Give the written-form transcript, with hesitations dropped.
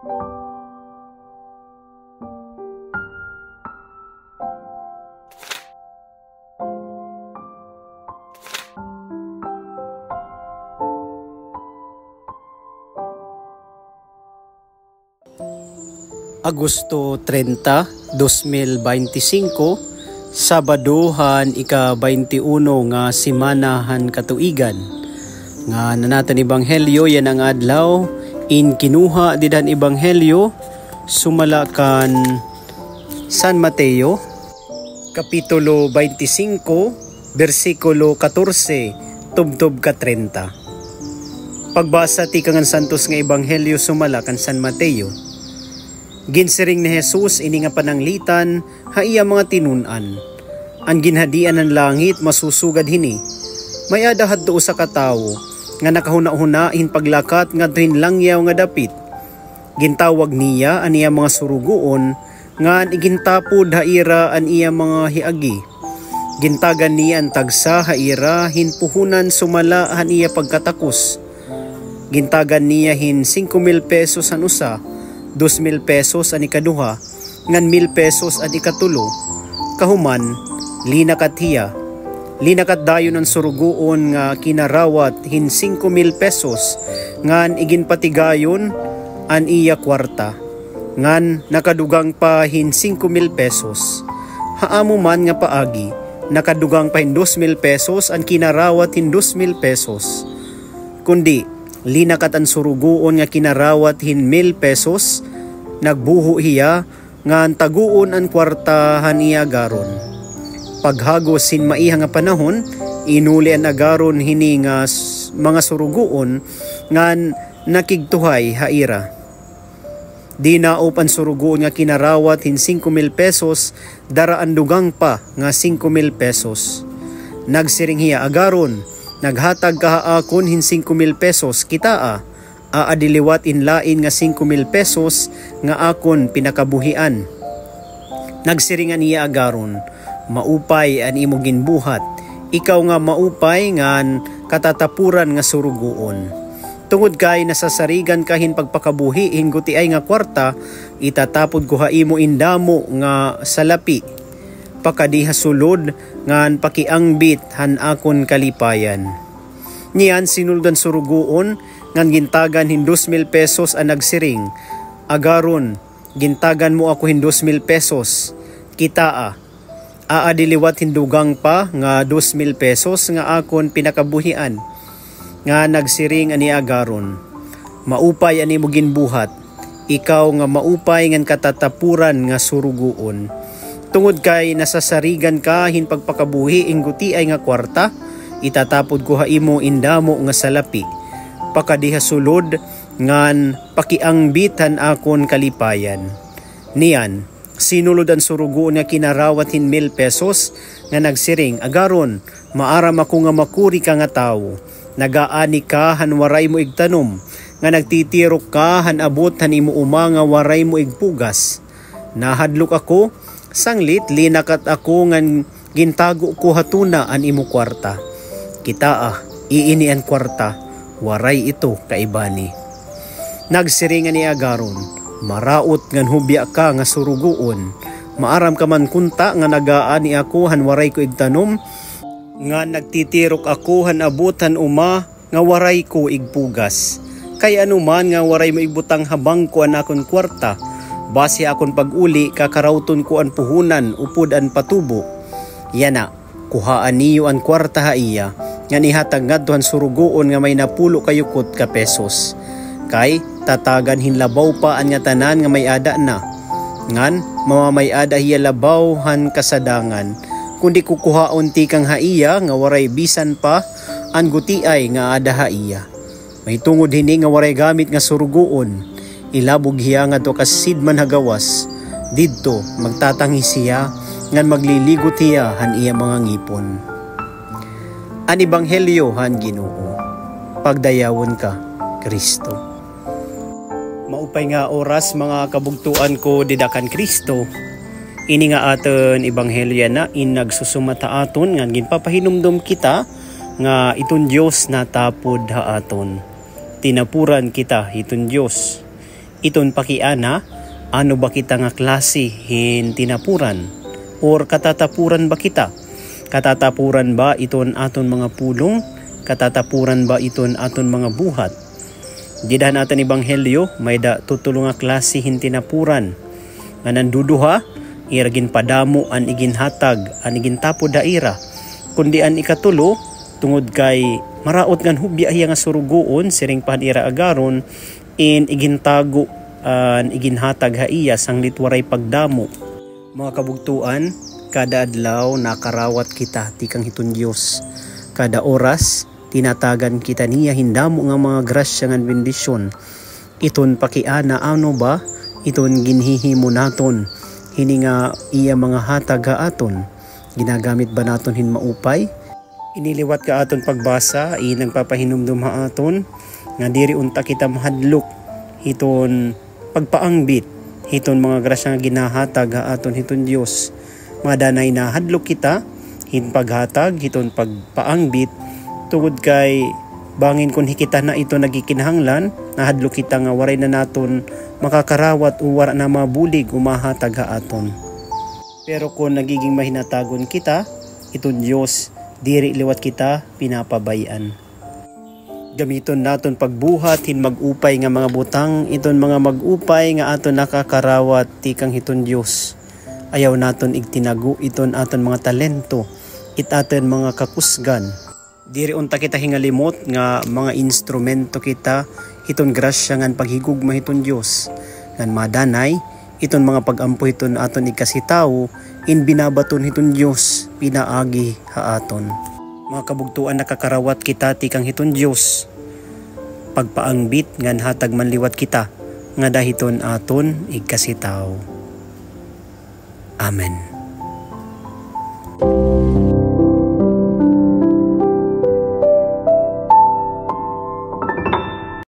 Agosto 30, 2025, Sabadohan ika-21 nga simanahan katuigan. Nga nanatan ebanghelyo yan ang adlaw, in kinuha didan ebanghelyo, sumalakan San Mateo, Kapitulo 25, versikulo 14, tubtob ka 30. Pagbasa ti kangan santos nga ebanghelyo sumalakan San Mateo. Ginsiring ni Jesus ini nga pananglitan haiya mga tinunan. Ang ginhadian ng langit masusugad hini. May adahad do sa katawo nga nakahuna-huna in paglakat nga tuhin langyaw nga dapit. Gintawag niya an iya mga surugoon nga igintapod haira an iya mga hiagi. Gintagan niya ang tagsa haira hinpuhunan sumala han iya pagkatakos. Gintagan niya hin 5,000 pesos an usa. 2,000 pesos an ikaduha, ngan 1,000 pesos an ikatulo, kahuman, linakat hiya. Linakat dayon ang surugoon nga kinarawat hin 5,000 pesos, ngan iginpatigayon an iya kwarta, ngan nakadugang pa hin 5,000 pesos. Haamo man nga paagi, nakadugang pa hin 2,000 pesos an kinarawat hin 2,000 pesos. Kundi, linakat ang surugoon nga kinarawat hin 1,000 pesos, nagbuho hiya nga taguon ang kwartahan iya agaron. Paghagos sin maiha nga panahon, inuli ang agaron hini nga mga surugoon nga nakigtuhay haira. Di naop ang surugoon nga kinarawat hin 5,000 pesos, daraan dugang pa nga 5,000 pesos. Nagsiring hiya agaron, naghatag kahaakon hin 5,000 pesos kitaa, aadiliwat in lain nga 5,000 pesos nga akon pinakabuhian. Nagsiringan niya agaron, maupay an imo ginbuhat, ikaw nga maupay ngan katatapuran nga surugoon. Tungod kay nasasarigan kahin pagpakabuhi hinguti ay nga kwarta, itatapod ko ha imo indamo nga salapi. Pakadiha sulod ngan pakiangbit han akon kalipayan. Niyan sinuldan surugoon ngan gintagan hin 2,000 pesos ang nagsiring. Agaron, gintagan mo ako hin 2,000 pesos. Kitaa, aadiliwat hindugang pa nga 2,000 pesos nga akon pinakabuhian. Nga nagsiring ani agaron, maupay ani mo ginbuhat, ikaw nga maupay ngan katatapuran nga surugoon. Tungod kay nasasarigan ka hin pagpakabuhi ingguti ay nga kwarta, itatapod ko ha imo indamo nga salapi. Pakadiha sulod ngan pakiangbitan akon kalipayan. Niyan, sinulod ang surugoon nga kinarawat hin 1,000 pesos nga nagsiring, agaron, maaram ako nga makuri ka nga tawo. Nagaani ka han waray mo igtanom, nga nagtitirok ka han abot han imo uma nga waray mo igpugas. Nahadlok ako, sanglit linakat ako ngan gintago ko hatuna an imo kwarta. Kitaa, iini an kwarta, waray ito kaibani. Nagsiringan ni agaron, maraot ngan hubya ka nga surugoon, maaram ka man kunta nga nagaani ako han waray ko igtanom, nga nagtitirok ako han abot han uma nga waray ko igpugas. Kay anuman nga waray mo ibutang habang ko an akon kwarta, base akon pag-uli kakarawton ko an puhunan upod an patubo. Yana, kuhaan niyo an kwarta haiya, nga nihatag ngadto han surugoon nga may napulo kayukot ka pesos. Kay tatagan hinlabaw pa an nga tanan nga may ada na. Ngan mamamay ada hiya labaw han kasadangan. Kundi kukuhaon ti kang haiya nga waray bisan pa an gutiay nga ada haiya. May tungod hini nga waray gamit nga surugoon. Ilabog hiya nga to kasidman hagawas. Didto magtatangi siya ngan magliligot hiya han iya mga ngipon. An ebanghelyo han Ginoo. Pagdayawon ka, Kristo. Maupay nga oras mga kabugtuan ko didakan Kristo. Ini nga aton ebanghelyo na nagsusumata aton ngan ginpapahinumdom kita nga iton Dios natapod ha aton. Tinapuran kita iton Dios. Iton pakiana, ano ba kita nga klase hin tinapuran? Or katatapuran ba kita? Katatapuran ba iton aton mga pulong? Katatapuran ba iton aton mga buhat? Didahan natin ebanghelyo, may da tutulong nga klase hin tinapuran. Nga nanduduha, iragin padamo an iginhatag, an igintapo daira. Kundi an ikatulo, tungod kay maraot ngan hubya nga surugoon, siring panira agaron, in igintago an iginhatag haiya sang litwaray pagdamo. Mga kabugtuan, kada adlaw nakarawat kita tikang hiton Dios. Kada oras tinatagan kita niya hindamo nga mga grasya ngan bendisyon. Iton pakiana ano ba? Iton ginhihimo naton. Hini nga iya mga hatag aton. Ginagamit ba naton hin maupay? Iniliwat ka aton pagbasa, nagpapahinumdum ha aton nga diri unta kita mahadlok hiton pagpaangbit, hiton mga grasya nga ginahatag ha aton hiton Dios. Mga danay na hadlok kita hin paghatag hiton pagpaangbit tungod kay bangin kun hikita na ito nagikinahanglan, nahadlok kita nga waray na naton makakarawat o wara na mabulig umahatag ha aton. Pero kung nagiging mahinatagon kita, iton Dios diri liwat kita pinapabayan. Gamiton naton pagbuhat hin magupay nga mga butang, iton mga magupay nga aton nakakarawat tikang hiton Dios. Ayaw naton igtinago iton aton mga talento, itaton mga kakusgan. Diri unta kita hingalimot nga mga instrumento kita hiton grasya ngan paghigugma hiton Dios. Ngan madanay iton mga pagampo hiton aton ikasitaw in binabaton hiton Dios pinaagi ha aton. Mga kabugtuan nakakarawat kita tikang hiton Dios. Pagpaangbit ngan hatag manliwat kita nga dahiton aton igkasitaw. Amen.